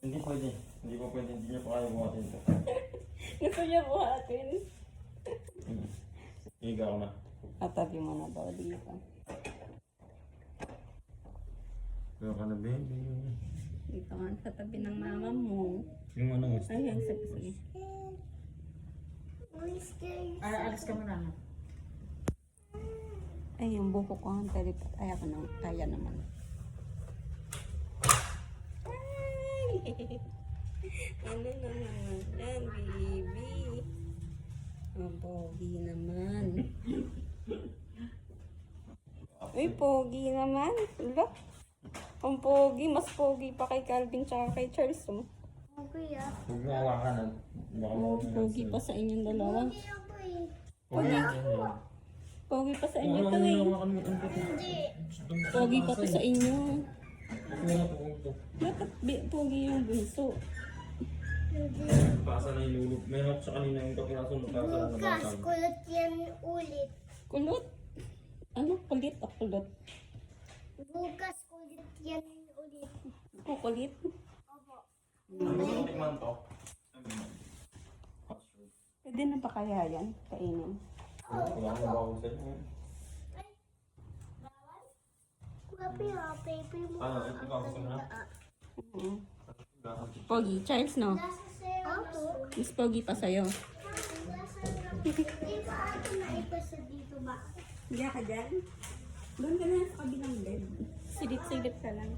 Hindi pwede. Hindi po pwede. Hindi niya pa kaya buhatin ito. Gusto niya buhatin. Higa ko na. Atabi mo na daw dito. Higa ka na, baby. Dito nga sa tabi ng mama mo. Yung ano, Ayan, sige. Alis ka muna. Ay, yung buko ko ang talipat. Ay, ako nang kaya naman. Ay! Ano naman yan, baby? Ang pogi naman. Uy, pogi naman. Look. Ang pogi. Mas pogi pa kay Calvin tsaka kay Charles. Oh. Okay ah. huwag mo hawakan. Baka Oh, pogi pa sa inyong dalawa. Pogi. Pogi pa sa inyo to eh. Pogi pa to sa inyo. Bakit pogi yung bunso? Pasa na yung lulog. May hot sa kanina yung kapiraso ng pasa na Bukas, nabasag. kulot yan ulit. Kulot? Ano? Kulit o kulot? Bukas, kulit yan ulit. Kukulit? Opo. Ano gusto mo tikman to? Pwede na ba kaya yan? Kainin. Wala na ba ako sa'yo? Grabe ah, paper mo. Ano? Ikaw gusto mo na? Pogi. Charles, no? Nasa sa'yo. Opo. Mas pogi pa sa'yo. Di ba ako na ipasa dito ba? Diyan ka dyan? Doon ka na sa kabilang bed. Silip-silip ka lang.